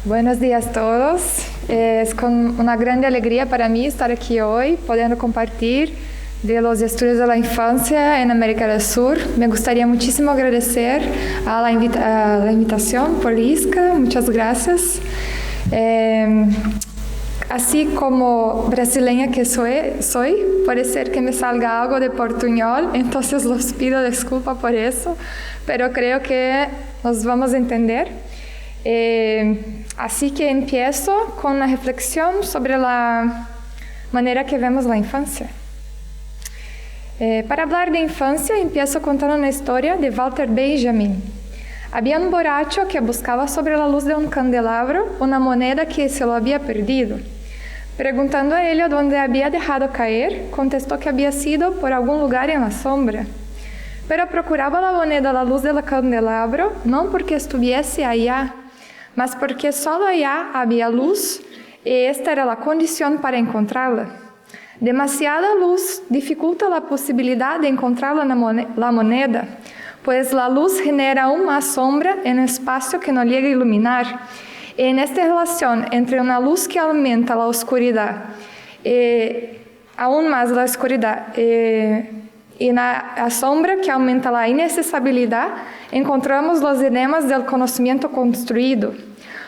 Buenos días a todos. Es con una grande alegría para mí estar aquí hoy, pudiendo compartir de los estudios de la infancia en América del Sur. Me gustaría muchísimo agradecer a la invitación por Lisca. Muchas gracias. Así como brasileña que soy, puede ser que me salga algo de portuñol, entonces los pido disculpa por eso, pero creo que nos vamos a entender. Así que empiezo con una reflexión sobre la manera que vemos la infancia. Para hablar de infancia, empiezo contando una historia de Walter Benjamin. Había un borracho que buscaba sobre la luz de un candelabro una moneda que se lo había perdido. Preguntando a él dónde había dejado caer, contestó que había sido por algún lugar en la sombra. Pero procuraba la moneda a la luz del candelabro, no porque estuviese allá, mas porque solo allá había luz, y esta era la condición para encontrarla. Demasiada luz dificulta la posibilidad de encontrar la moneda, pues la luz genera aún más sombra en el espacio que no llega a iluminar. En esta relación entre una luz que aumenta la oscuridad, aún más la oscuridad, y la sombra que aumenta la inaccesibilidad, encontramos los enemas del conocimiento construido.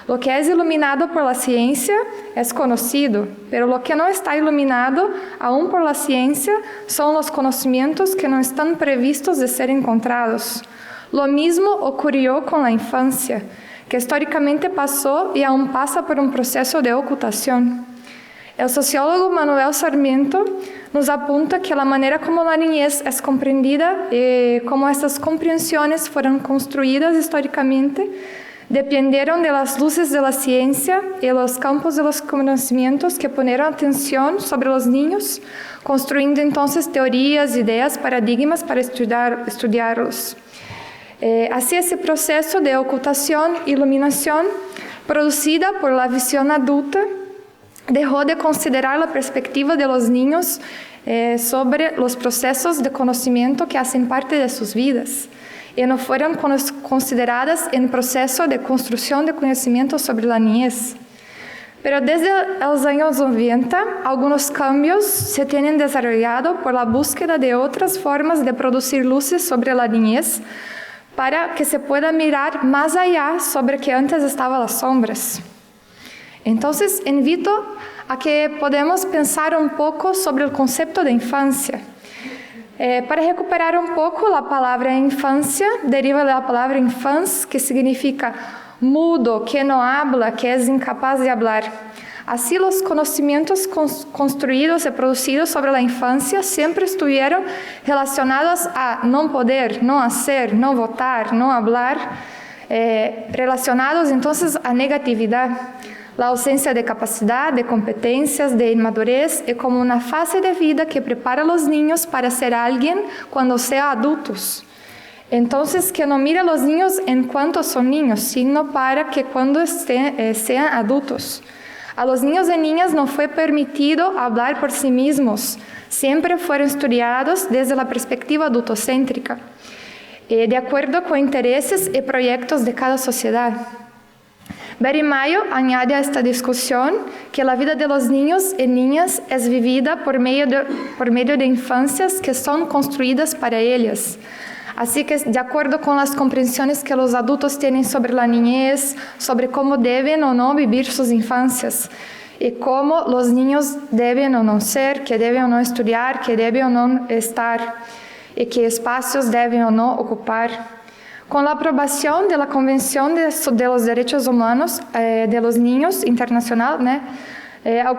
Lo que es iluminado por la ciencia es conocido, pero lo que no está iluminado aún por la ciencia son los conocimientos que no están previstos de ser encontrados. Lo mismo ocurrió con la infancia, que históricamente pasó y aún pasa por un proceso de ocultación. El sociólogo Manuel Sarmiento nos apunta que la manera como la niñez es comprendida y cómo estas comprensiones fueron construidas históricamente dependieron de las luces de la ciencia y los campos de los conocimientos que ponieron atención sobre los niños, construyendo entonces teorías, ideas, paradigmas para estudiarlos. Así ese proceso de ocultación e iluminación producida por la visión adulta dejó de considerar la perspectiva de los niños sobre los procesos de conocimiento que hacen parte de sus vidas y no fueron consideradas en proceso de construcción de conocimiento sobre la niñez. Pero desde los años 90, algunos cambios se tienen desarrollado por la búsqueda de otras formas de producir luces sobre la niñez para que se pueda mirar más allá sobre que antes estaban las sombras. Entonces, invito a que podamos pensar un poco sobre el concepto de infancia. Para recuperar un poco, la palabra infancia deriva de la palabra infans, que significa mudo, que no habla, que es incapaz de hablar. Así, los conocimientos construidos y producidos sobre la infancia siempre estuvieron relacionados a no poder, no hacer, no votar, no hablar, relacionados entonces a negatividad, la ausencia de capacidad, de competencias, de inmadurez, y como una fase de vida que prepara a los niños para ser alguien cuando sean adultos. Entonces, que no mire a los niños en cuanto son niños, sino para que cuando sean adultos. A los niños y niñas no fue permitido hablar por sí mismos, siempre fueron estudiados desde la perspectiva adultocéntrica, de acuerdo con intereses y proyectos de cada sociedad. Betty Mayo añade a esta discusión que la vida de los niños y niñas es vivida por medio de infancias que son construidas para ellas. Así que, de acuerdo con las comprensiones que los adultos tienen sobre la niñez, sobre cómo deben o no vivir sus infancias, y cómo los niños deben o no ser, que deben o no estudiar, que deben o no estar, y qué espacios deben o no ocupar. Con la aprobación de la Convención de los Derechos Humanos de los Niños Internacional,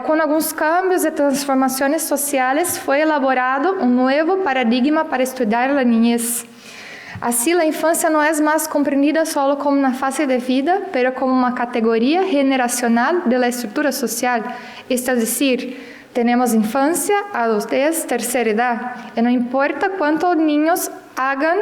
con algunos cambios y transformaciones sociales, fue elaborado un nuevo paradigma para estudiar la niñez. Así, la infancia no es más comprendida solo como una fase de vida, pero como una categoría generacional de la estructura social. Esto es decir, tenemos infancia, adultez, tercera edad. Y no importa cuántos niños hagan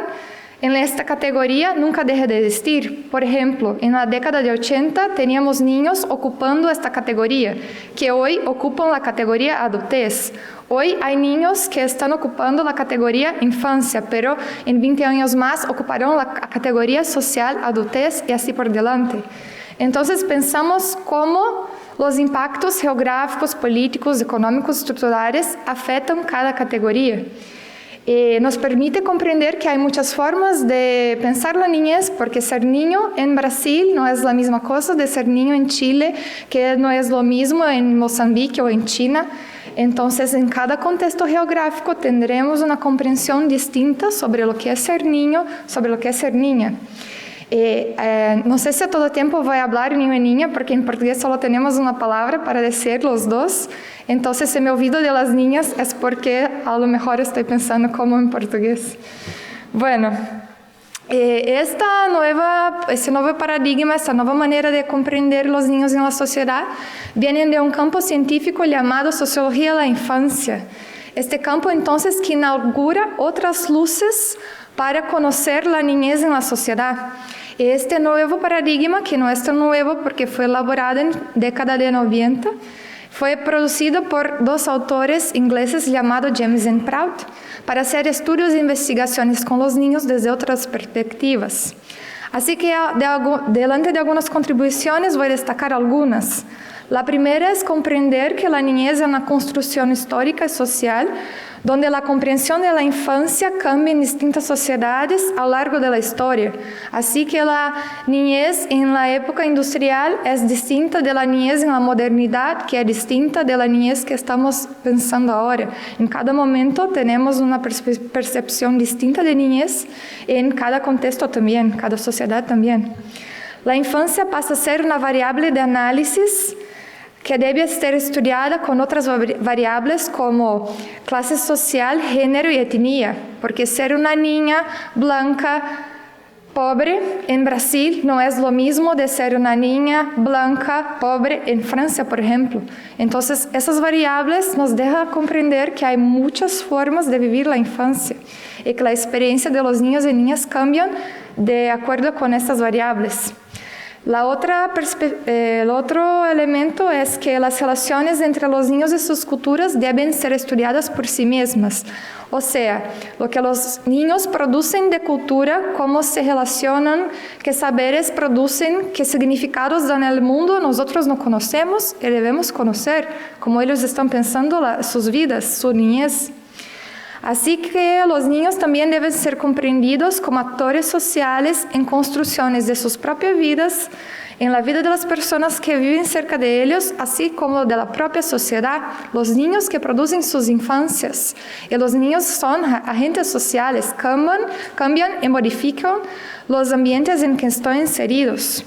en esta categoría, nunca deja de existir. Por ejemplo, en la década de 80 teníamos niños ocupando esta categoría, que hoy ocupan la categoría adultez. Hoy hay niños que están ocupando la categoría infancia, pero en 20 años más ocuparán la categoría social adultez y así por delante. Entonces pensamos cómo los impactos geográficos, políticos, económicos, estructurales afectan cada categoría. Nos permite comprender que hay muchas formas de pensar la niñez, porque ser niño en Brasil no es la misma cosa de ser niño en Chile, que no es lo mismo en Mozambique o en China. Entonces, en cada contexto geográfico tendremos una comprensión distinta sobre lo que es ser niño, sobre lo que es ser niña. No sé si a todo tiempo voy a hablar niño y niña, porque en portugués solo tenemos una palabra para decir los dos. Entonces, si me olvido de las niñas es porque a lo mejor estoy pensando como en portugués. Bueno, ese nuevo paradigma, esta nueva manera de comprender los niños en la sociedad, vienen de un campo científico llamado Sociología de la Infancia. Este campo, entonces, que inaugura otras luces para conocer la niñez en la sociedad. Este nuevo paradigma, que no es tan nuevo porque fue elaborado en la década de 90, fue producido por dos autores ingleses llamados James and Prout para hacer estudios e investigaciones con los niños desde otras perspectivas. Así que, delante de algunas contribuciones, voy a destacar algunas. La primera es comprender que la niñez es una construcción histórica y social donde la comprensión de la infancia cambia en distintas sociedades a lo largo de la historia. Así que la niñez en la época industrial es distinta de la niñez en la modernidad, que es distinta de la niñez que estamos pensando ahora. En cada momento tenemos una percepción distinta de niñez, en cada contexto también, cada sociedad también. La infancia pasa a ser una variable de análisis que debe ser estudiada con otras variables como clase social, género y etnia, porque ser una niña blanca pobre en Brasil no es lo mismo de ser una niña blanca pobre en Francia, por ejemplo. Entonces, esas variables nos dejan comprender que hay muchas formas de vivir la infancia y que la experiencia de los niños y niñas cambian de acuerdo con estas variables. El otro elemento es que las relaciones entre los niños y sus culturas deben ser estudiadas por sí mismas. O sea, lo que los niños producen de cultura, cómo se relacionan, qué saberes producen, qué significados dan al mundo, nosotros no conocemos y debemos conocer cómo ellos están pensando sus vidas, su niñez. Así que los niños también deben ser comprendidos como actores sociales en construcciones de sus propias vidas, en la vida de las personas que viven cerca de ellos, así como de la propia sociedad. Los niños que producen sus infancias y los niños son agentes sociales, cambian y modifican los ambientes en que están inseridos.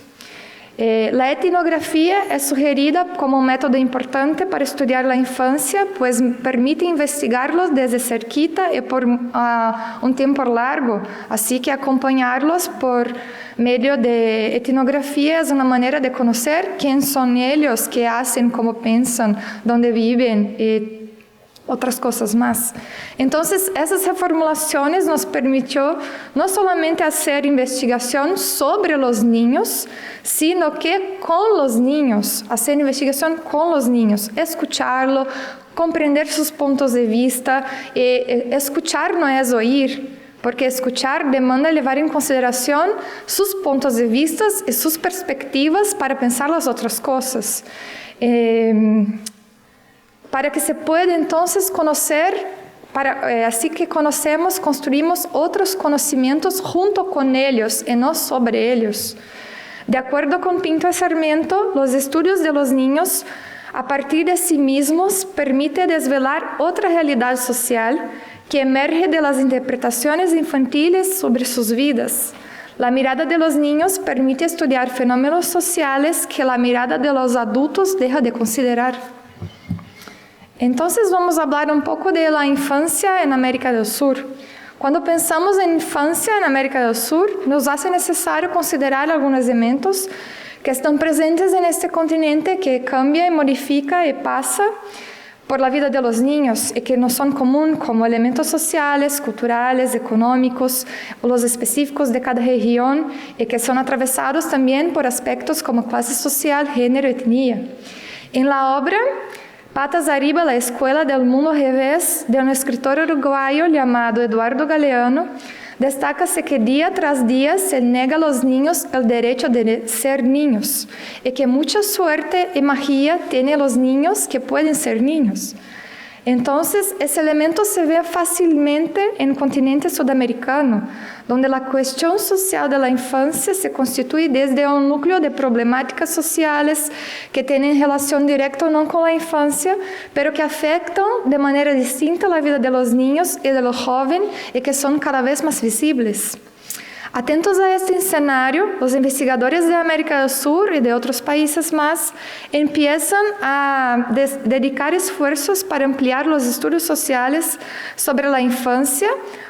La etnografía es sugerida como un método importante para estudiar la infancia, pues permite investigarlos desde cerquita y por un tiempo largo. Así que acompañarlos por medio de etnografía es una manera de conocer quién son ellos, qué hacen, cómo piensan, dónde viven y otras cosas más. Entonces, esas reformulaciones nos permitió no solamente hacer investigación sobre los niños, sino que con los niños, hacer investigación con los niños, escucharlo, comprender sus puntos de vista. Escuchar no es oír, porque escuchar demanda llevar en consideración sus puntos de vista y sus perspectivas para pensar las otras cosas. Para que se pueda entonces conocer, así que conocemos, construimos otros conocimientos junto con ellos y no sobre ellos. De acuerdo con Pinto y Sarmiento, los estudios de los niños a partir de sí mismos permite desvelar otra realidad social que emerge de las interpretaciones infantiles sobre sus vidas. La mirada de los niños permite estudiar fenómenos sociales que la mirada de los adultos deja de considerar. Entonces vamos a hablar un poco de la infancia en América del Sur. Cuando pensamos en infancia en América del Sur, nos hace necesario considerar algunos elementos que están presentes en este continente, que cambia y modifica y pasa por la vida de los niños y que no son comunes, como elementos sociales, culturales, económicos, los específicos de cada región y que son atravesados también por aspectos como clase social, género y etnia. En la obra Patas Arriba, la Escuela del Mundo al Revés, de un escritor uruguayo llamado Eduardo Galeano, Destaca-se que día tras día se niega a los niños el derecho de ser niños y que mucha suerte y magia tienen los niños que pueden ser niños. Entonces, ese elemento se ve fácilmente en el continente sudamericano, donde la cuestión social de la infancia se constituye desde un núcleo de problemáticas sociales que tienen relación directa no con la infancia, pero que afectan de manera distinta la vida de los niños y de los jóvenes y que son cada vez más visibles. Atentos a este escenario, los investigadores de América del Sur y de otros países más empiezan a dedicar esfuerzos para ampliar los estudios sociales sobre la infancia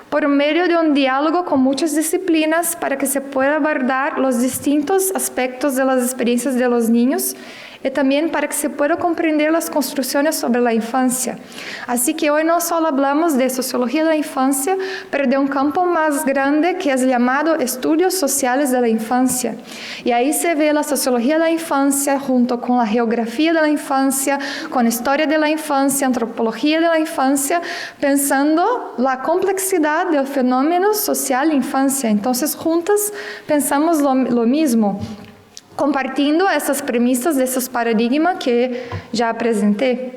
por medio de un diálogo con muchas disciplinas para que se pueda abordar los distintos aspectos de las experiencias de los niños y también para que se pueda comprender las construcciones sobre la infancia. Así que hoy no solo hablamos de sociología de la infancia, pero de un campo más grande que es llamado estudios sociales de la infancia. Y ahí se ve la sociología de la infancia junto con la geografía de la infancia, con historia de la infancia, antropología de la infancia, pensando la complejidad del fenómeno social infancia. Entonces, juntas pensamos lo mismo, compartiendo essas premissas, esses paradigmas que já apresentei.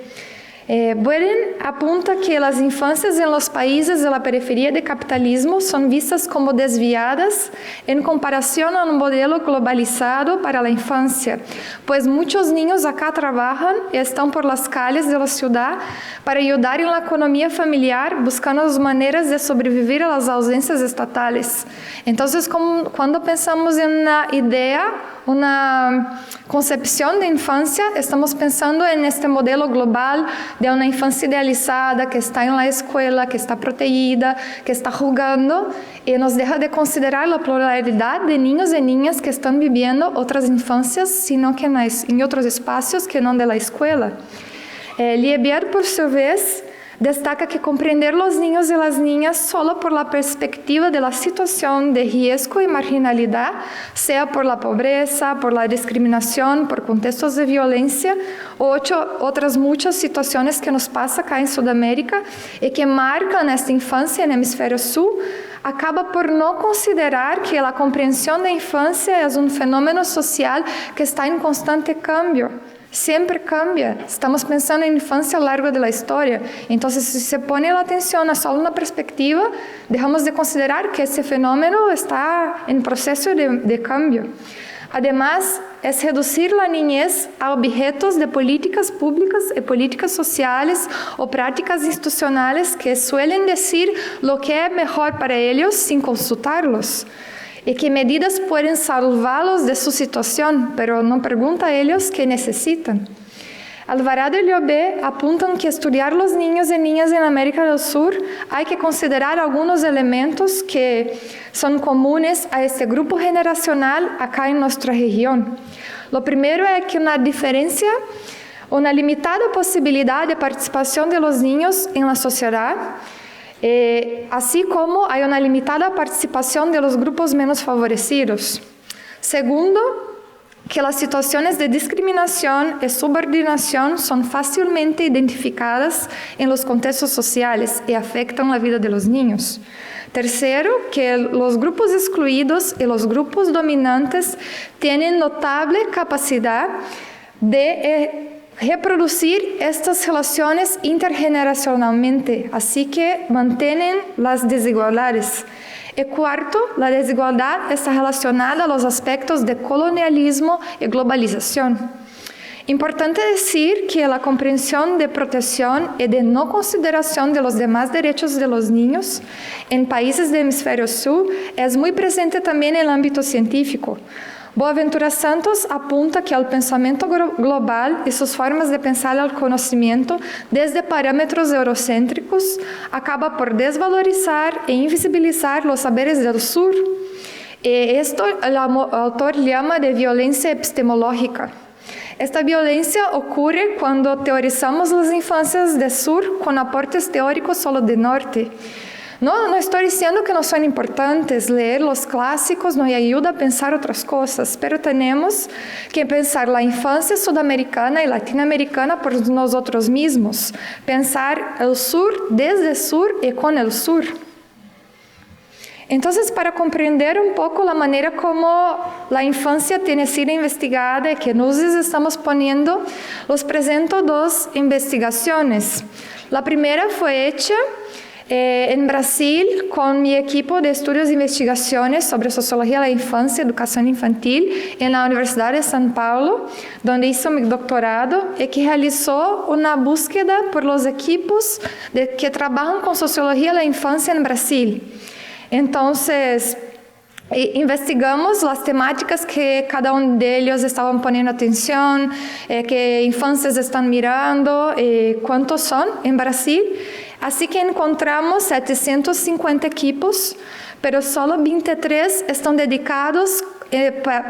Boeren apunta que as infâncias em los países de la periferia de capitalismo são vistas como desviadas em comparação a um modelo globalizado para a infância, pois muitos niños acá trabalham e estão por las calles de la ciudad para ajudar em la economia familiar, buscando as maneiras de sobreviver a las ausências estatales. Então, quando pensamos em uma ideia, uma concepção de infância, estamos pensando em este modelo global de uma infância idealizada que está na escola, que está protegida, que está jugando e nos deixa de considerar a pluralidade de niños e niñas que estão vivendo outras infâncias, sino que em outros espaços que não da escola. Liebier, por sua vez, destaca que compreender los niños y las niñas solo por la perspectiva de la situación de riesgo y marginalidad, sea por la pobreza, por la discriminación, por contextos de violencia o otras muchas situaciones que nos pasa acá en Sudamérica y que marcan esta infancia en el hemisferio sur, acaba por no considerar que la comprensión de infancia es un fenómeno social que está en constante cambio. Sempre cambia. Estamos pensando em infância ao largo da história. Então, se se põe a atenção a só uma perspectiva, deixamos de considerar que esse fenômeno está em processo de cambio. Además, é reduzir a niñez a objetos de políticas públicas e políticas sociais ou práticas institucionais que suelen decir lo que é melhor para eles sem consultarlos. E que medidas podem salvá-los de sua situação, pero não pergunta a eles que necessitam. Alvarado e Liobé apuntam que estudar os niños e niñas na América do Sur há que considerar alguns elementos que são comunes a este grupo generacional acá em nossa região. O primeiro é que uma limitada possibilidade de participação de los niños em la sociedade, así como hay una limitada participación de los grupos menos favorecidos. Segundo, que las situaciones de discriminación y subordinación son fácilmente identificadas en los contextos sociales y afectan la vida de los niños. Tercero, que los grupos excluidos y los grupos dominantes tienen notable capacidad de reproducir estas relaciones intergeneracionalmente, así que mantienen las desigualdades. Y cuarto, la desigualdad está relacionada a los aspectos de colonialismo y globalización. Importante decir que la comprensión de protección y de no consideración de los demás derechos de los niños en países del hemisferio sur es muy presente también en el ámbito científico. Boaventura Santos apunta que o pensamento global e suas formas de pensar o conhecimento desde parâmetros eurocêntricos acaba por desvalorizar e invisibilizar os saberes do Sur. E isto o autor chama de violência epistemológica. Esta violência ocorre quando teorizamos as infâncias do Sur com aportes teóricos solo do Norte. Não estou dizendo que não são importantes, ler os clássicos nos ajuda a pensar outras coisas, pero temos que pensar a infância sudamericana e latino-americana por nós outros mesmos, pensar o sur desde o sur e com o sur. Entonces, para comprender un poco la manera como la infancia tiene sido investigada y que nosotros estamos poniendo, los presento dos investigaciones. La primera fue hecha en Brasil con mi equipo de estudios e investigaciones sobre sociología de la infancia y educación infantil en la Universidad de São Paulo, donde hizo mi doctorado y que realizó una búsqueda por los equipos que trabajan con sociología de la infancia en Brasil. Entonces, investigamos las temáticas que cada uno de ellos estaban poniendo atención, qué infancias están mirando, cuántos son en Brasil. Así que encontramos 750 equipos, pero solo 23 están dedicados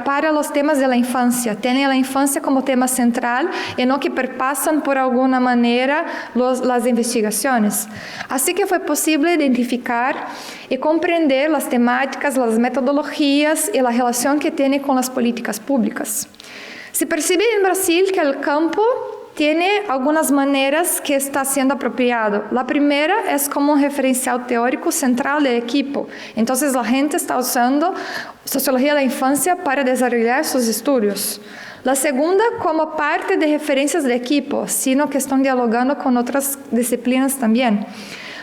para los temas de la infancia. Tienen la infancia como tema central y no que perpasan por alguna manera las investigaciones. Así que fue posible identificar y comprender las temáticas, las metodologías y la relación que tiene con las políticas públicas. Se percibe en Brasil que el campo tiene algunas maneras que está siendo apropiado. La primera es como un referencial teórico central del equipo. Entonces la gente está usando sociología de la infancia para desarrollar sus estudios. La segunda como parte de referencias de equipo, sino que están dialogando con otras disciplinas también.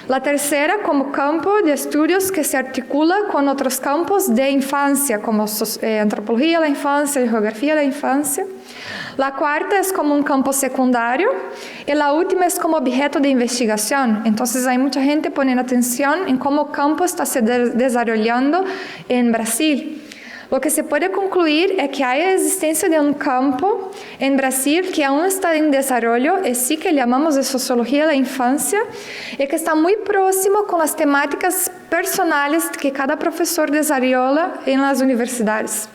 La tercera como campo de estudios que se articula con otros campos de infancia, como antropología de la infancia, geografía de la infancia. La cuarta es como un campo secundario y la última es como objeto de investigación. Entonces hay mucha gente poniendo atención en cómo el campo está se desarrollando en Brasil. Lo que se puede concluir es que hay la existencia de un campo en Brasil que aún está en desarrollo y sí que llamamos de sociología de la infancia y que está muy próximo con las temáticas personales que cada profesor desarrolla en las universidades.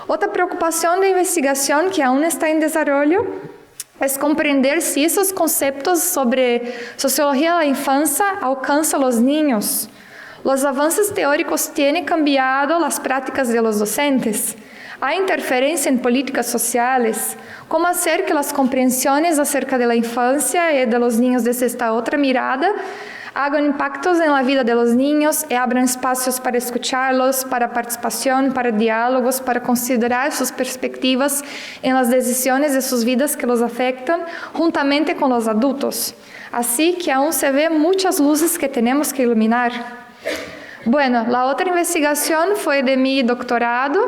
Otra preocupación de investigación que aún está en desarrollo es comprender si esos conceptos sobre sociología de la infancia alcanzan a los niños. Los avances teóricos tienen cambiado las prácticas de los docentes. Hay interferencia en políticas sociales. ¿Cómo hacer que las comprensiones acerca de la infancia y de los niños desde esta otra mirada hagan impactos en la vida de los niños y abran espacios para escucharlos, para participación, para diálogos, para considerar sus perspectivas en las decisiones de sus vidas que los afectan, juntamente con los adultos? Así que aún se ven muchas luces que tenemos que iluminar. Bueno, la otra investigación fue de mi doctorado.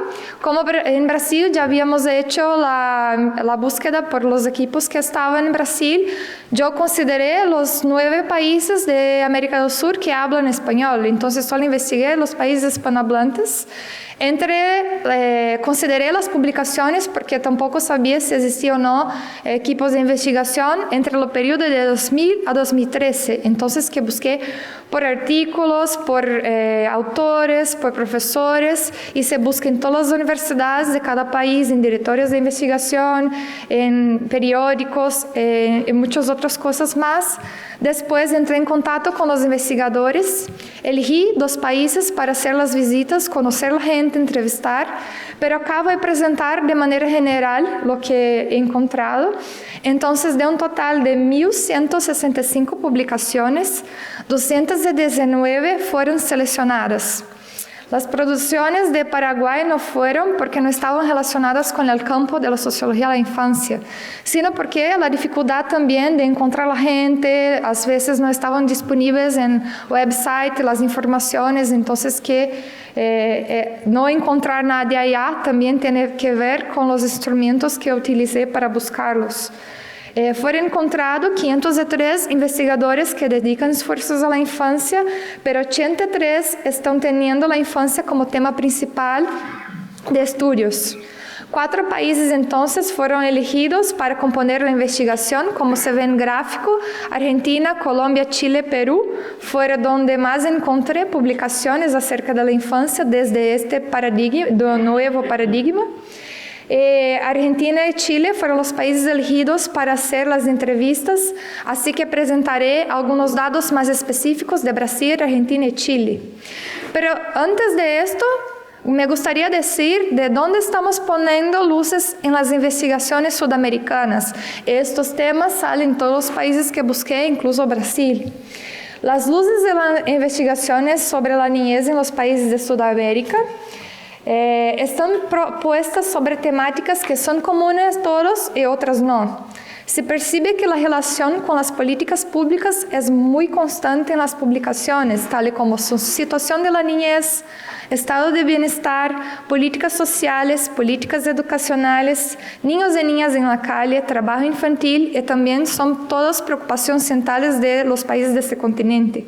Como en Brasil ya habíamos hecho la búsqueda por los equipos que estaban en Brasil, yo consideré los 9 países de América del Sur que hablan español. Entonces solo investigué los países hispanohablantes. Consideré las publicaciones porque tampoco sabía si existían o no equipos de investigación entre el periodo de 2000 a 2013. Entonces que busqué por artículos, por autores, por profesores, y se busca en todas las universidades de cada país, en directorios de investigación, en periódicos, y muchas otras cosas más. Después entré en contacto con los investigadores, elegí 2 países para hacer las visitas, conocer a la gente, entrevistar, pero acabo de presentar de manera general lo que he encontrado. Entonces, de un total de 1.165 publicaciones, 219 fueron seleccionadas. Las producciones de Paraguay no fueron porque no estaban relacionadas con el campo de la sociología de la infancia, sino porque la dificultad también de encontrar a la gente, a veces no estaban disponibles en website las informaciones, entonces que no encontrar nadie allá también tiene que ver con los instrumentos que utilicé para buscarlos. Fueron encontrados 503 investigadores que dedican esfuerzos a la infancia, pero 83 están teniendo la infancia como tema principal de estudios. 4 países entonces fueron elegidos para componer la investigación, como se ve en gráfico: Argentina, Colombia, Chile, Perú, fueron donde más encontré publicaciones acerca de la infancia desde este nuevo paradigma. Argentina y Chile fueron los países elegidos para hacer las entrevistas, así que presentaré algunos datos más específicos de Brasil, Argentina y Chile. Pero antes de esto, me gustaría decir de dónde estamos poniendo luces en las investigaciones sudamericanas. Estos temas salen en todos los países que busqué, incluso Brasil. Las luces de las investigaciones sobre la niñez en los países de Sudamérica están puestas sobre temáticas que son comunes a todos y otras no. Se percibe que la relación con las políticas públicas es muy constante en las publicaciones, tal como su situación de la niñez, estado de bienestar, políticas sociales, políticas educacionales, niños y niñas en la calle, trabajo infantil, y también son todas preocupaciones centrales de los países de este continente.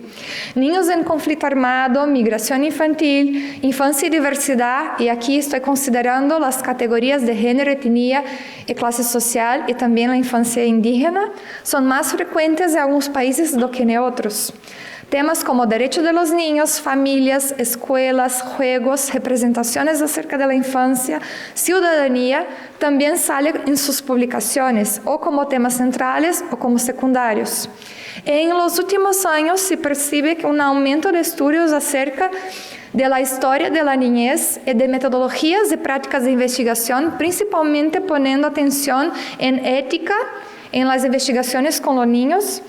Niños en conflicto armado, migración infantil, infancia y diversidad, y aquí estoy considerando las categorías de género, etnia y clase social, y también la infancia indígena, son más frecuentes en algunos países do que en otros. Temas como derechos de los niños, familias, escuelas, juegos, representaciones acerca de la infancia, ciudadanía, también salen en sus publicaciones, o como temas centrales o como secundarios. En los últimos años se percibe que un aumento de estudios acerca de la historia de la niñez y de metodologías y prácticas de investigación, principalmente poniendo atención en ética, en las investigaciones con los niños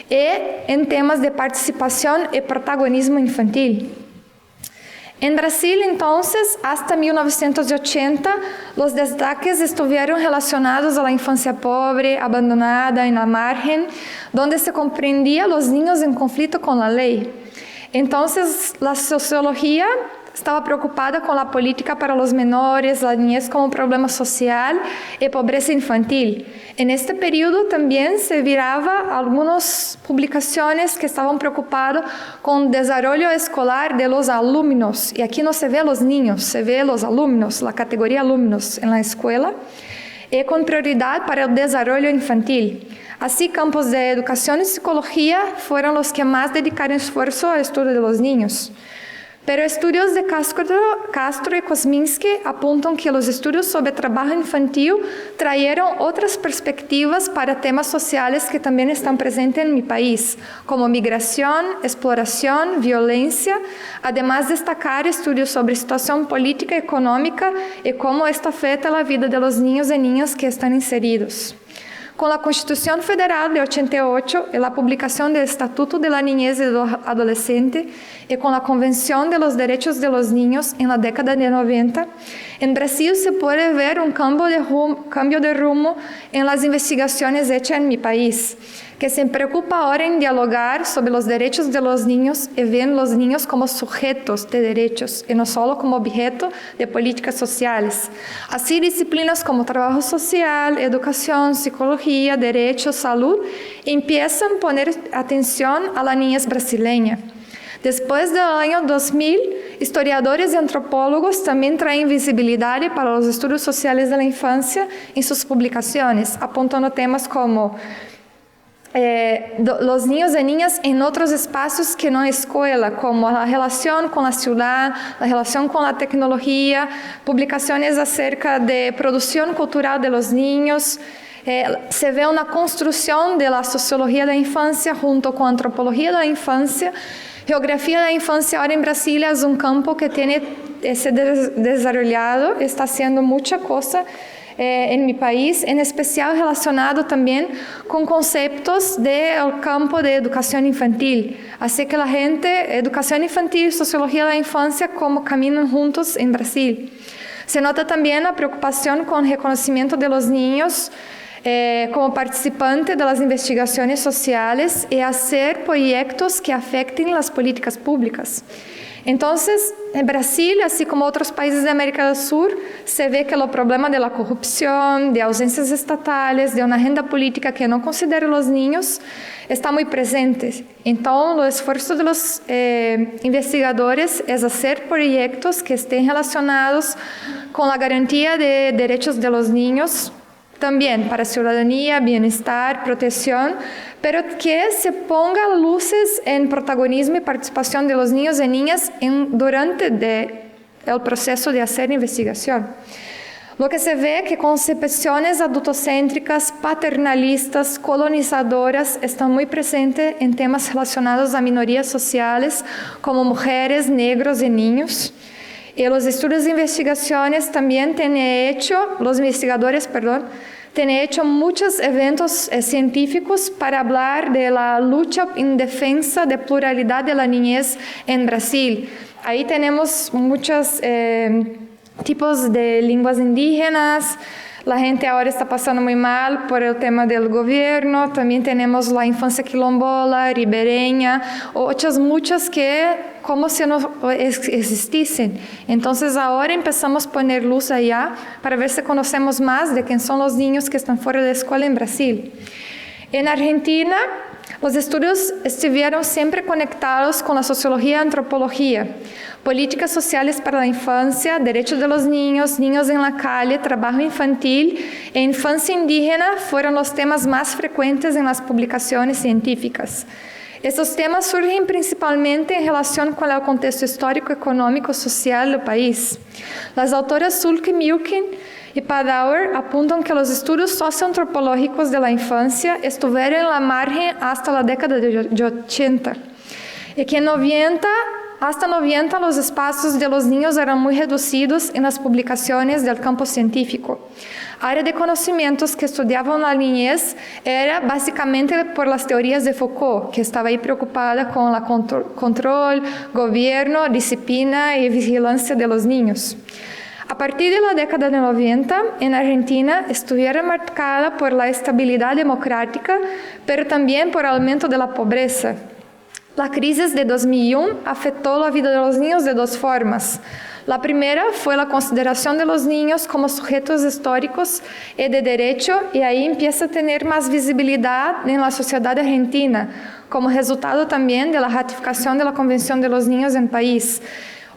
y en temas de participación y protagonismo infantil. En Brasil, entonces, hasta 1980, los destaques estuvieron relacionados a la infancia pobre, abandonada, en la margen, donde se comprendía a los niños en conflicto con la ley. Entonces, la sociología estaba preocupada con la política para los menores, la niñez como problema social y pobreza infantil. En este periodo también se viraba algunas publicaciones que estaban preocupadas con el desarrollo escolar de los alumnos. Y aquí no se ve a los niños, se ve a los alumnos, la categoría alumnos en la escuela, y con prioridad para el desarrollo infantil. Así, campos de educación y psicología fueron los que más dedicaron esfuerzo al estudio de los niños. Pero estudios de Castro y Kosminski apuntan que los estudios sobre trabajo infantil trajeron otras perspectivas para temas sociales que también están presentes en mi país, como migración, exploración, violencia, además de destacar estudios sobre situación política y económica y cómo esto afecta la vida de los niños y niñas que están inseridos. Con la Constitución Federal de 88 y la publicación del Estatuto de la Niñez y del Adolescente y con la Convención de los Derechos de los Niños en la década de 90, en Brasil se puede ver un cambio de rumbo en las investigaciones hechas en mi país, que se preocupa ahora en dialogar sobre los derechos de los niños y ven los niños como sujetos de derechos y no solo como objeto de políticas sociales. Así, disciplinas como trabajo social, educación, psicología, derechos, salud, empiezan a poner atención a la niñez brasileña. Después del año 2000, historiadores y antropólogos también traen visibilidad para los estudios sociales de la infancia en sus publicaciones, apuntando temas como los niños y niñas en otros espacios que no escuela, como la relación con la ciudad, la relación con la tecnología, publicaciones acerca de producción cultural de los niños. Se ve una construcción de la sociología de la infancia junto con antropología de la infancia. Geografía de la infancia ahora en Brasil es un campo que tiene se desarrollado, está haciendo mucha cosa en mi país, en especial relacionado también con conceptos del campo de educación infantil. Así que la gente, educación infantil y sociología de la infancia, como caminan juntos en Brasil. Se nota también la preocupación con el reconocimiento de los niños como participante de las investigaciones sociales y hacer proyectos que afecten las políticas públicas. Entonces, en Brasil, así como otros países de América del Sur, se ve que el problema de la corrupción, de ausencias estatales, de una agenda política que no considera a los niños, está muy presente. Entonces, el esfuerzo de los investigadores es hacer proyectos que estén relacionados con la garantía de derechos de los niños, también para ciudadanía, bienestar, protección, pero que se ponga luces en protagonismo y participación de los niños y niñas durante el proceso de hacer investigación. Lo que se ve que concepciones adultocéntricas, paternalistas, colonizadoras están muy presentes en temas relacionados a minorías sociales como mujeres, negros y niños. Y los estudios de investigaciones también tienen hecho, los investigadores, tiene hecho muchos eventos científicos para hablar de la lucha en defensa de pluralidad de la niñez en Brasil. Ahí tenemos muchos tipos de lenguas indígenas. La gente ahora está pasando muy mal por el tema del gobierno. También tenemos la infancia quilombola, ribereña, otras muchas que como si no existiesen. Entonces ahora empezamos a poner luz allá para ver si conocemos más de quién son los niños que están fuera de la escuela en Brasil. En Argentina, los estudios estuvieron siempre conectados con la sociología y antropología. Políticas sociales para la infancia, derechos de los niños, niños en la calle, trabajo infantil e infancia indígena fueron los temas más frecuentes en las publicaciones científicas. Estos temas surgen principalmente en relación con el contexto histórico, económico, social del país. Las autoras Sulke, Milken y Padauer apuntan que los estudios socioantropológicos de la infancia estuvieron en la margen hasta la década de 80 y que hasta 90 los espacios de los niños eran muy reducidos en las publicaciones del campo científico. Área de conocimientos que estudiaban la niñez era básicamente por las teorías de Foucault, que estaba ahí preocupada con el control, gobierno, disciplina y vigilancia de los niños. A partir de la década de 90, en Argentina estuviera marcada por la estabilidad democrática, pero también por el aumento de la pobreza. La crisis de 2001 afectó la vida de los niños de dos formas. La primera fue la consideración de los niños como sujetos históricos y de derecho, y ahí empieza a tener más visibilidad en la sociedad argentina, como resultado también de la ratificación de la Convención de los Niños en el país,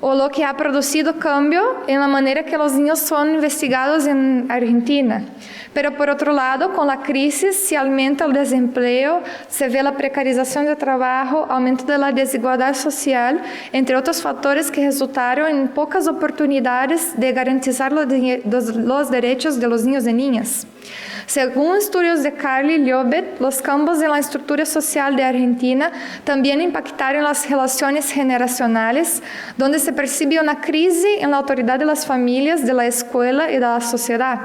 o lo que ha producido cambio en la manera que los niños son investigados en Argentina. Pero por otro lado, con la crisis se aumenta el desempleo, se ve la precarización del trabajo, aumento de la desigualdad social, entre otros factores que resultaron en pocas oportunidades de garantizar los derechos de los niños y niñas. Según estudios de Carly Llobet, los cambios en la estructura social de Argentina también impactaron las relaciones generacionales, donde se percibe una crisis en la autoridad de las familias, de la escuela y de la sociedad.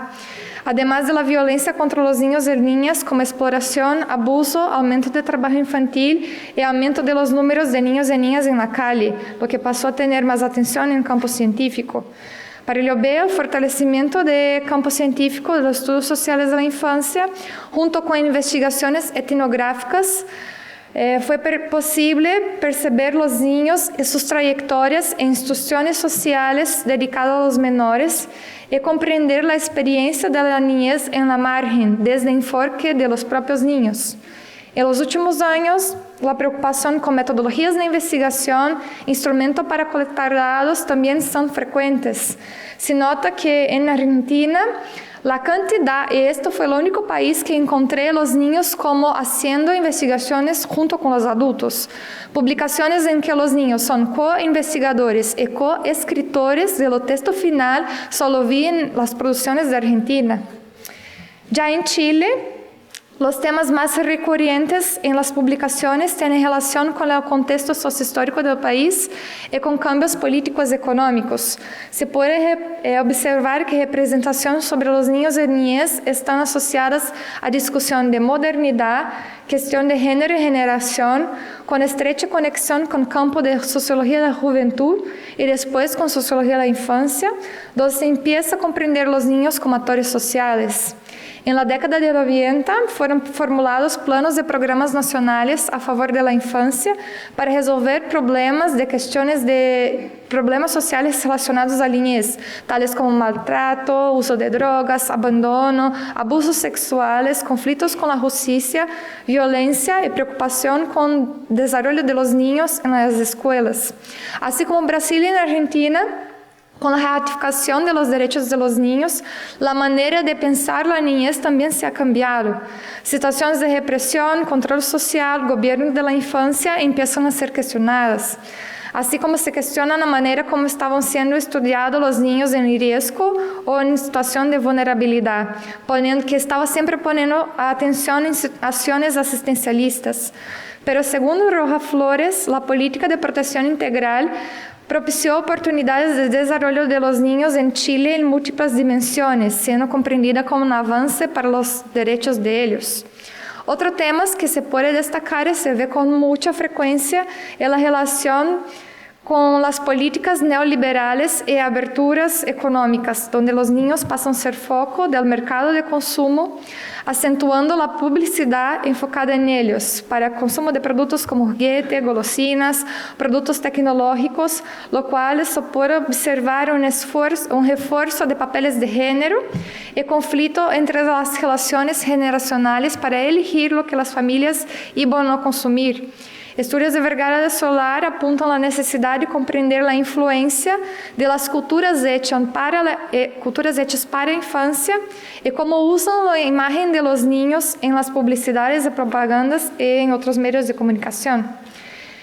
Además de la violencia contra los niños y niñas, como exploración, abuso, aumento de trabajo infantil y aumento de los números de niños y niñas en la calle, lo que pasó a tener más atención en el campo científico. Para Llobet, el fortalecimiento del campo científico de los estudios sociales de la infancia, junto con investigaciones etnográficas, fue posible perceber los niños y sus trayectorias en instituciones sociales dedicadas a los menores y comprender la experiencia de la niñez en la margen, desde el enfoque de los propios niños. En los últimos años, la preocupación con metodologías de investigación, instrumentos para colectar datos también son frecuentes. Se nota que en Argentina, la cantidad, y esto fue el único país que encontré los niños como haciendo investigaciones junto con los adultos. Publicaciones en que los niños son co-investigadores y co-escritores de lo texto final, solo vi en las producciones de Argentina. Ya en Chile, los temas más recurrentes en las publicaciones tienen relación con el contexto sociohistórico del país y con cambios políticos y económicos. Se puede observar que representación sobre los niños y niñez están asociadas a discusión de modernidad, cuestión de género y generación, con estrecha conexión con el campo de sociología de la juventud y después con sociología de la infancia, donde se empieza a comprender los niños como actores sociales. En la década de 90 fueron formulados planos de programas nacionales a favor de la infancia para resolver problemas sociales relacionados a la niñez, tales como maltrato, uso de drogas, abandono, abusos sexuales, conflictos con la justicia, violencia y preocupación con el desarrollo de los niños en las escuelas. Así como Brasil y Argentina, con la ratificación de los derechos de los niños, la manera de pensar la niñez también se ha cambiado. Situaciones de represión, control social, gobierno de la infancia empiezan a ser cuestionadas. Así como se cuestiona la manera como estaban siendo estudiados los niños en riesgo o en situación de vulnerabilidad, que estaba siempre poniendo atención en acciones asistencialistas. Pero según Roja Flores, la política de protección integral propició oportunidades de desarrollo de los niños en Chile en múltiples dimensiones, siendo comprendida como un avance para los derechos de ellos. Otro tema que se puede destacar y se ve con mucha frecuencia es la relación con las políticas neoliberales y aberturas económicas, donde los niños pasan a ser foco del mercado de consumo, acentuando la publicidad enfocada en ellos para consumo de productos como juguete, golosinas, productos tecnológicos, lo cual se puede observar un refuerzo de papeles de género y conflicto entre las relaciones generacionales para elegir lo que las familias iban a consumir. Estudios de Vergara de Solar apuntam a necessidade de compreender a influência das culturas hechas para a infância e como usam a imagem de los niños em las publicidades e propagandas e em outros meios de comunicação.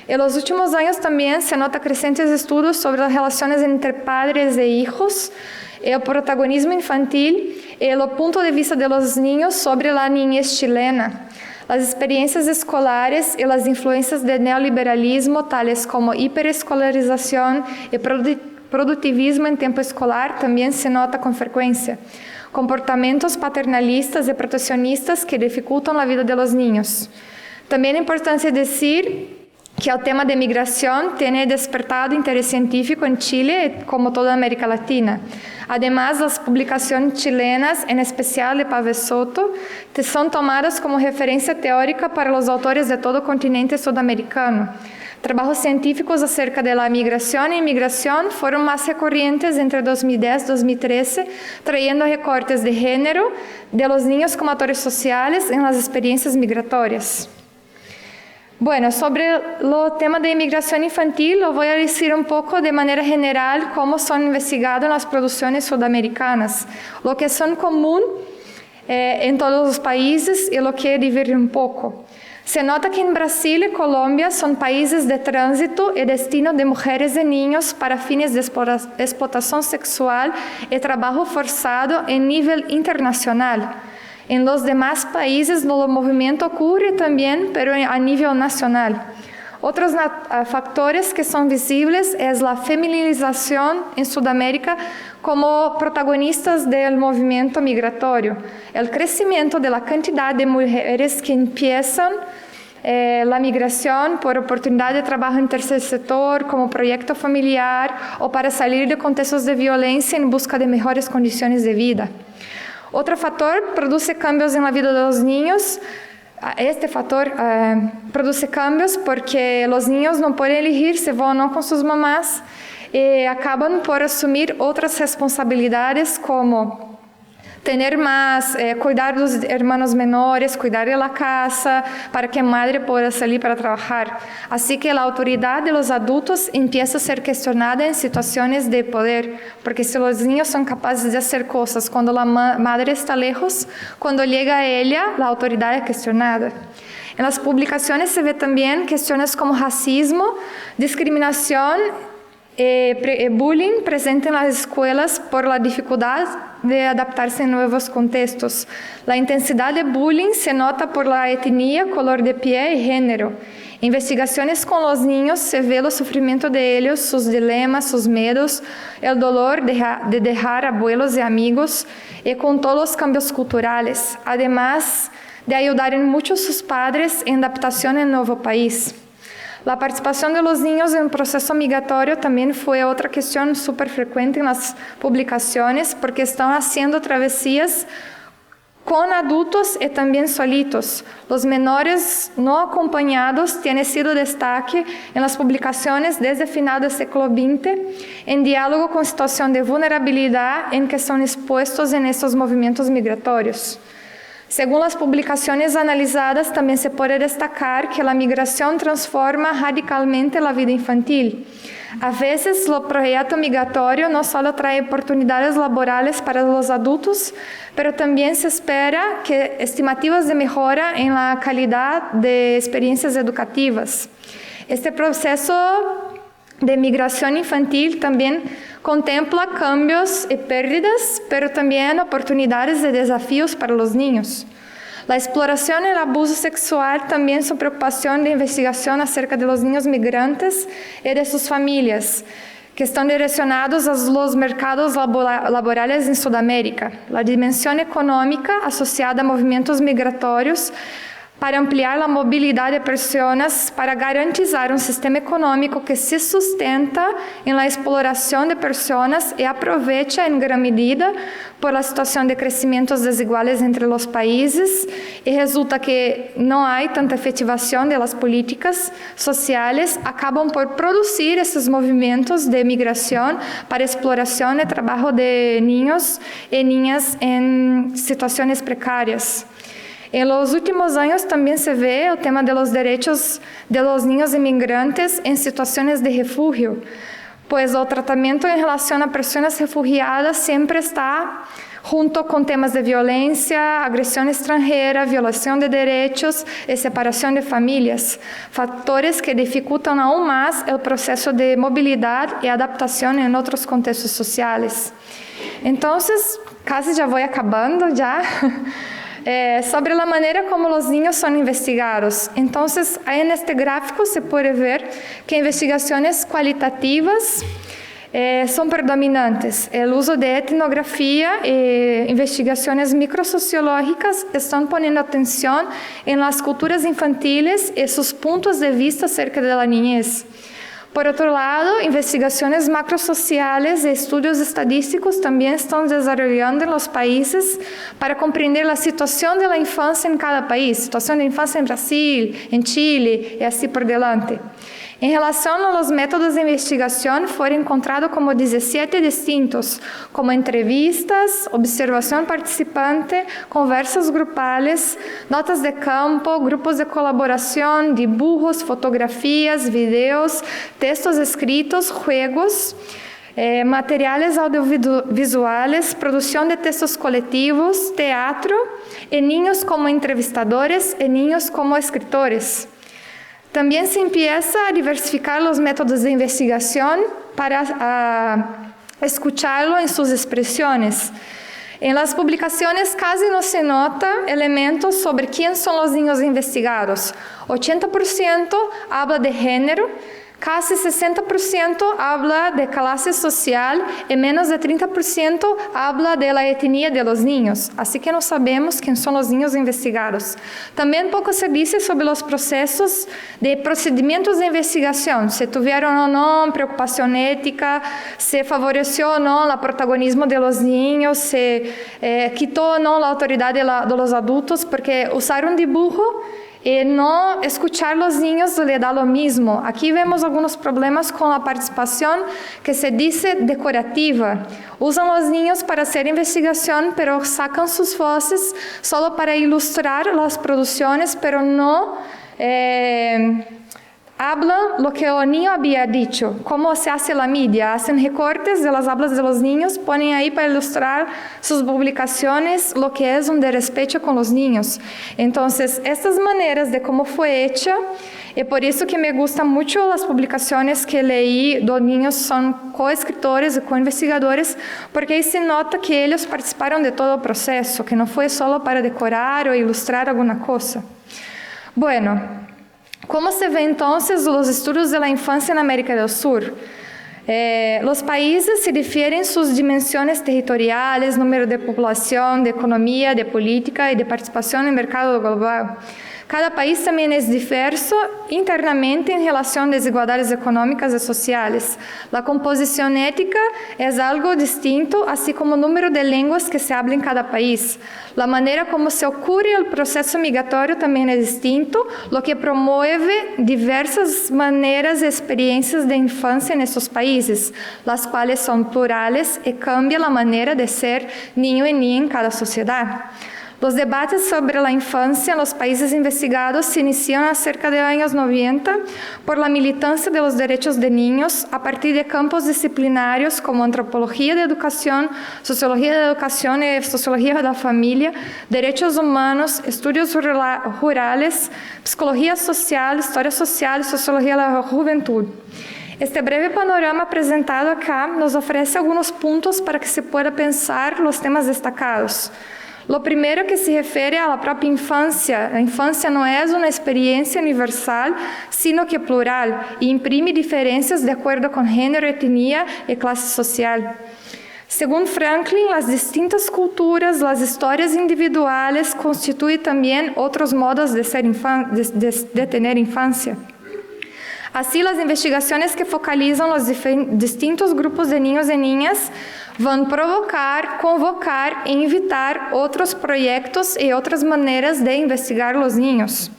En los últimos años también se nota crecientes estudios sobre las relaciones entre padres e hijos, el protagonismo infantil y el punto de vista de los niños sobre la niñez chilena. Las experiencias escolares y las influencias del neoliberalismo, tales como hiperescolarización y productivismo en tiempo escolar, también se nota con frecuencia. Comportamientos paternalistas y proteccionistas que dificultan la vida de los niños. También es importante decir que el tema de migración tiene despertado interés científico en Chile como toda América Latina. Además, las publicaciones chilenas, en especial de Pavés Soto, son tomadas como referencia teórica para los autores de todo el continente sudamericano. Trabajos científicos acerca de la migración e inmigración fueron más recurrentes entre 2010 y 2013, trayendo recortes de género de los niños como actores sociales en las experiencias migratorias. Bueno, sobre el tema de inmigración infantil, lo voy a decir un poco de manera general cómo son investigados en las producciones sudamericanas, lo que son común en todos los países y lo que difiere un poco. Se nota que en Brasil y Colombia son países de tránsito y destino de mujeres y niños para fines de explotación sexual y trabajo forzado en nivel internacional. En los demás países el movimiento ocurre también, pero a nivel nacional. Otros factores que son visibles es la feminización en Sudamérica como protagonistas del movimiento migratorio, el crecimiento de la cantidad de mujeres que empiezan la migración por oportunidad de trabajo en tercer sector, como proyecto familiar o para salir de contextos de violencia en busca de mejores condiciones de vida. Otro factor produce cambios en la vida de los niños. Este factor produce cambios porque los niños no pueden elegir si van o no con sus mamás y acaban por asumir otras responsabilidades como tener más, cuidar de los hermanos menores, cuidar de la casa, para que madre pueda salir para trabajar. Así que la autoridad de los adultos empieza a ser cuestionada en situaciones de poder, porque si los niños son capaces de hacer cosas cuando la madre está lejos, cuando llega a ella, la autoridad es cuestionada. En las publicaciones se ve también cuestiones como racismo, discriminación, bullying presente en las escuelas por la dificultad de adaptarse en nuevos contextos. La intensidad de bullying se nota por la etnia, color de piel y género. En investigaciones con los niños se ve el sufrimiento de ellos, sus dilemas, sus miedos, el dolor de dejar abuelos y amigos y con todos los cambios culturales, además de ayudar en mucho a sus padres en adaptación en nuevo país. La participación de los niños en el proceso migratorio también fue otra cuestión súper frecuente en las publicaciones porque están haciendo travesías con adultos y también solitos. Los menores no acompañados tienen sido destaque en las publicaciones desde el final del siglo XX, en diálogo con situación de vulnerabilidad en que son expuestos en estos movimientos migratorios. Según las publicaciones analizadas, también se puede destacar que la migración transforma radicalmente la vida infantil. A veces, el proyecto migratorio no solo trae oportunidades laborales para los adultos, pero también se espera que estimativas de mejora en la calidad de experiencias educativas. Este proceso de migración infantil también contempla cambios y pérdidas, pero también oportunidades y desafíos para los niños. La exploración y el abuso sexual también son preocupación de investigación acerca de los niños migrantes y de sus familias. que están direccionados a los mercados laborales en Sudamérica, la dimensión económica asociada a movimientos migratorios para ampliar a mobilidade de pessoas, para garantizar um sistema econômico que se sustenta na exploração de pessoas e aproveita em grande medida por a situação de crescimentos desiguais entre os países e resulta que não há tanta efetivação das políticas sociais, acabam por produzir esses movimentos de migração para exploração e trabalho de niños e niñas em situações precárias. En los últimos años también se ve el tema de los derechos de los niños inmigrantes en situaciones de refugio, pues el tratamiento en relación a personas refugiadas siempre está junto con temas de violencia, agresión extranjera, violación de derechos y separación de familias, factores que dificultan aún más el proceso de movilidad y adaptación en otros contextos sociales. Entonces, casi ya voy acabando ya. Sobre a maneira como os niños são investigados. Então, aí neste gráfico se pode ver que investigações qualitativas são predominantes. O uso de etnografia e investigações microsociológicas estão ponendo atenção em las culturas infantiles e seus pontos de vista acerca da niñez. Por outro lado, investigações macrosociais e estudos estadísticos também estão desenvolvendo em los países para compreender a situação da infância em cada país, situação da infância em Brasil, em Chile e assim por diante. Em relação aos métodos de investigação, foram encontrados como 17 distintos, como entrevistas, observação participante, conversas grupais, notas de campo, grupos de colaboração, dibujos, fotografias, vídeos, textos escritos, juegos, materiais audiovisuais, produção de textos coletivos, teatro, e niños como entrevistadores e niños como escritores. Também se empieza a diversificar os métodos de investigação para escucharlo em suas expressões. Em las publicações quase não se nota elementos sobre quem são os niños investigados. 80% habla de gênero, casi 60% habla de clase social e menos de 30% habla de la etnia de los niños. Así que não sabemos quem são os niños investigados. Também pouco se diz sobre os processos de procedimentos de investigação, se tiveram ou não preocupação ética, se favoreceu ou não o protagonismo de los niños, se quitou ou não a autoridade de los adultos, porque usar dibujo e não escuchar os niños lhe dá lo mismo. Aqui vemos alguns problemas com a participação que se diz decorativa. Usam os niños para hacer investigação, pero sacan sus voces solo para ilustrar as produções, pero não hablan lo que el niño había dicho, cómo se hace la media, hacen recortes de las hablas de los niños, ponen ahí para ilustrar sus publicaciones, lo que es un desrespeto con los niños. Entonces, estas maneras de cómo fue hecha, y por eso que me gustan mucho las publicaciones que leí, los niños son coescritores y coinvestigadores, porque ahí se nota que ellos participaron de todo el proceso, que no fue solo para decorar o ilustrar alguna cosa. Bueno, como se vê, então, os estudos da infância na América do Sul? Os países se diferem em suas dimensões territoriais, número de população, de economia, de política e de participação no mercado global. Cada país também é diverso internamente em relação a desigualdades econômicas e sociais. A composição étnica é algo distinto, assim como o número de línguas que se habla em cada país. A maneira como se ocorre o processo migratório também é distinto, o que promove diversas maneiras e experiências de infância nesses países, as quais são plurais e cambiam a maneira de ser niño e niña em cada sociedade. Os debates sobre a infância nos países investigados se iniciam há cerca de anos 90 por la militância de los derechos de niños a partir de campos disciplinares como antropologia de educação, sociologia da educação e sociologia da família, direitos humanos, estudos rurales, psicologia social, história social e sociologia da juventude. Este breve panorama apresentado acá nos oferece alguns pontos para que se pueda pensar os temas destacados. Lo primero que se refiere a la propia infancia. La infancia no es una experiencia universal, sino que plural, y imprime diferencias de acuerdo con género, etnia y clase social. Según Franklin, las distintas culturas, las historias individuales constituyen también otros modos de tener infancia. Así, las investigaciones que focalizan los distintos grupos de niños y niñas van provocar, convocar e invitar otros proyectos y otras maneras de investigar los niños.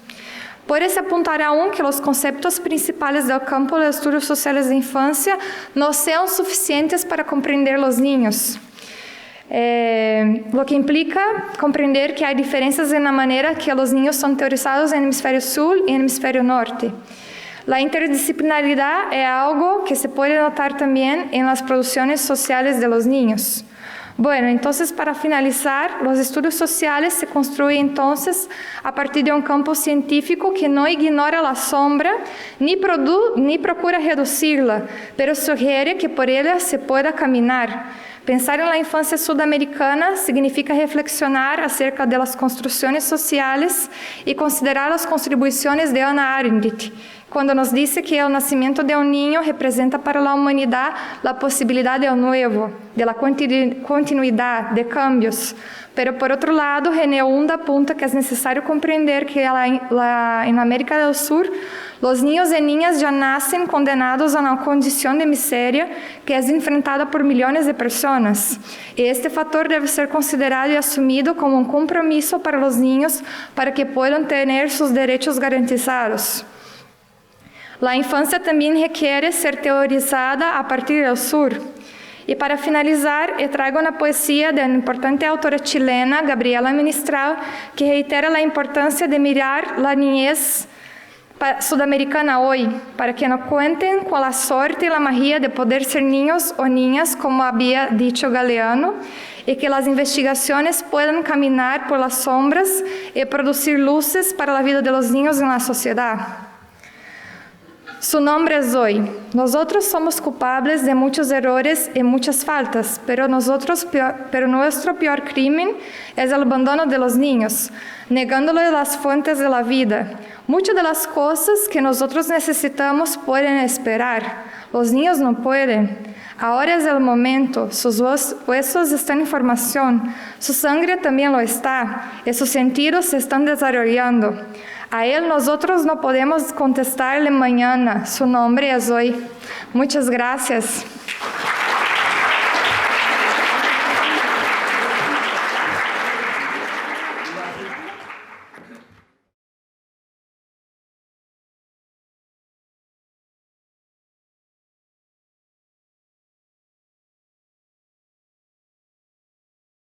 Puede-se apuntar aún que los conceptos principales del campo de estudios sociales de infancia no sean suficientes para comprender los niños. Lo que implica comprender que hay diferencias en la manera que los niños son teorizados en el hemisferio sur y en el hemisferio norte. La interdisciplinaridad es algo que se puede notar también en las producciones sociales de los niños. Bueno, entonces, para finalizar, los estudios sociales se construyen entonces a partir de un campo científico que no ignora la sombra ni procura reducirla, pero sugiere que por ella se pueda caminar. Pensar en la infancia sudamericana significa reflexionar acerca de las construcciones sociales y considerar las contribuciones de Hannah Arendt, cuando nos dice que el nacimiento de un niño representa para la humanidad la posibilidad de lo nuevo, de la continuidad, de cambios. Pero por otro lado, René Hund apunta que es necesario comprender que en América del Sur, los niños y niñas ya nacen condenados a una condición de miseria que es enfrentada por millones de personas. Y este factor debe ser considerado y asumido como un compromiso para los niños para que puedan tener sus derechos garantizados. La infancia también requiere ser teorizada a partir del sur. Y para finalizar, traigo una poesía de una importante autora chilena, Gabriela Mistral, que reitera la importancia de mirar la niñez sudamericana hoy, para que no cuenten con la suerte y la magia de poder ser niños o niñas, como había dicho Galeano, y que las investigaciones puedan caminar por las sombras y producir luces para la vida de los niños en la sociedad. Su nombre es Zoe. Nosotros somos culpables de muchos errores y muchas faltas, pero nuestro peor crimen es el abandono de los niños, negándoles las fuentes de la vida. Muchas de las cosas que nosotros necesitamos pueden esperar. Los niños no pueden. Ahora es el momento. Sus huesos están en formación. Su sangre también lo está. Y sus sentidos se están desarrollando. A él nosotros no podemos contestarle mañana. Su nombre es hoy. Muchas gracias.